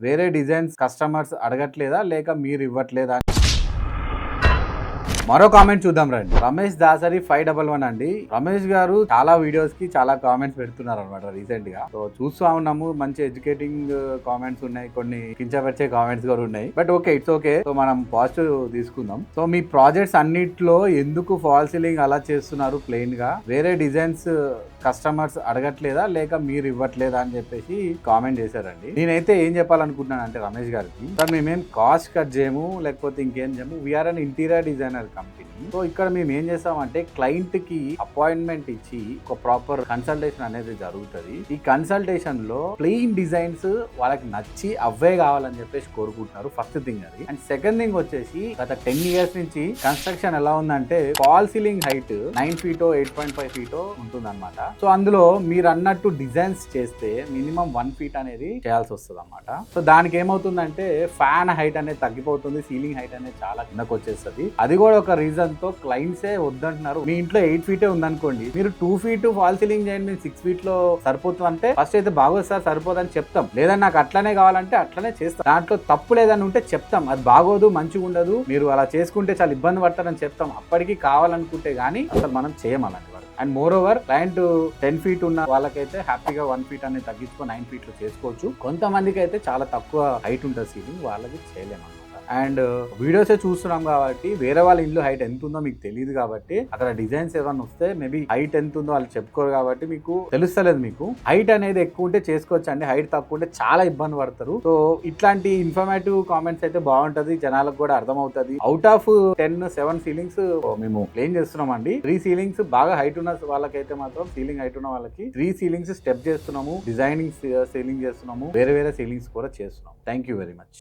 వేరే designs customers అడగట్లేదా లేక మీరు ఇవ్వట్లేదా? మరో కామెంట్ చూద్దాం రండి. రమేష్ దాసరి 511 అండి. రమేష్ గారు చాలా వీడియోస్ కి చాలా కామెంట్స్ పెడుతున్నారు అనమాట రీసెంట్ గా. సో చూస్తా ఉన్నాము, మంచి ఎడ్యుకేటింగ్ కామెంట్స్ ఉన్నాయి, కొన్ని కించపరిచే కామెంట్స్ కూడా ఉన్నాయి. But okay, it's okay. So మనం పాజిటివ్ తీసుకుందాం. సో మీ ప్రాజెక్ట్స్ అన్నిట్లో ఎందుకు ఫాల్ సీలింగ్ అలా చేస్తున్నారు ప్లెయిన్ గా? వేరే డిజైన్స్ కస్టమర్స్ అడగట్లేదా లేక మీరు ఇవ్వట్లేదా అని చెప్పేసి కామెంట్ చేశారండి. నేనైతే ఏం చెప్పాలనుకుంటున్నాను అంటే రమేష్ గారికి, సార్ మేమేం కాస్ట్ కట్ చేయము లేకపోతే ఇంకేం చేయము, వీఆర్ అన్ ఇంటీరియర్ డిజైనర్ కంపెనీ. సో ఇక్కడ మేము ఏం చేస్తామంటే క్లయింట్ కి అపాయింట్మెంట్ ఇచ్చి ఒక ప్రాపర్ కన్సల్టేషన్ అనేది జరుగుతుంది. ఈ కన్సల్టేషన్ లో ప్లెయిన్ డిజైన్స్ వాళ్ళకి నచ్చి అవే కావాలని చెప్పేసి కోరుకుంటున్నారు. ఫస్ట్ థింగ్ అది. అండ్ సెకండ్ థింగ్ వచ్చేసి గత 10 years నుంచి కన్స్ట్రక్షన్ ఎలా ఉందంటే fall ceiling height 9 feet 8.5 feet ఉంటుంది అనమాట. సో అందులో మీరు అన్నట్టు డిజైన్స్ చేస్తే మినిమం 1 feet అనేది చేయాల్సి వస్తుంది అనమాట. సో దానికి ఏమవుతుందంటే ఫ్యాన్ హైట్ అనేది తగ్గిపోతుంది, సీలింగ్ హైట్ అనేది చాలా కిందకు వచ్చేస్తుంది. అది కూడా ఒక రీజన్ తో క్లయింట్సే వద్దంటున్నారు. మీ ఇంట్లో 8 feet ఉందనుకోండి, మీరు 2 feet ఫాల్ సీలింగ్ చేయండి, మీరు 6 feet లో సరిపోతుంది అంటే ఫస్ట్ అయితే బాగోదు సార్ సరిపోదని చెప్తాం. లేదా నాకు అట్లనే కావాలంటే అట్లనే చేస్తాం. దాంట్లో తప్పు లేదని ఉంటే చెప్తాం, అది బాగోదు మంచిగా ఉండదు మీరు అలా చేసుకుంటే చాలా ఇబ్బంది పడతారని చెప్తాం. అప్పటికి కావాలనుకుంటే గానీ అసలు మనం చేయమలండి. And moreover client 10 feet ఉన్న వాళ్ళకైతే హ్యాపీగా 1 feet అనేది తగ్గించుకో 9 feet లో చేసుకోవచ్చు. కొంతమందికి అయితే చాలా తక్కువ హైట్ ఉంటుంది సీలింగ్, వాళ్ళకి చేయలేము. అండ్ వీడియోసే చూస్తున్నాం కాబట్టి వేరే వాళ్ళ ఇల్లు హైట్ ఎంత ఉందో మీకు తెలియదు కాబట్టి అక్కడ డిజైన్స్ ఏమైనా వస్తే మేబీ హైట్ ఎంత ఉందో వాళ్ళు చెప్పుకోరు కాబట్టి మీకు తెలుస్తలేదు. మీకు హైట్ అనేది ఎక్కువ ఉంటే చేసుకోవచ్చు అండి, హైట్ తక్కువ ఉంటే చాలా ఇబ్బంది పడతారు. సో ఇట్లాంటి ఇన్ఫర్మేటివ్ కామెంట్స్ అయితే బాగుంటది, జనాలకు కూడా అర్థమవుతుంది. అవుట్ ఆఫ్ 7 సీలింగ్స్ మేము ప్లేన్ చేస్తున్నాం అండి. 3 సీలింగ్స్ బాగా హైట్ ఉన్న వాళ్ళకైతే మాత్రం సీలింగ్ హైట్ ఉన్న వాళ్ళకి 3 సీలింగ్స్ స్టెప్ చేస్తున్నాము, డిజైనింగ్ సీలింగ్ చేస్తున్నాము, వేరే వేరే సీలింగ్స్ కూడా చేస్తున్నాము. Thank you very much.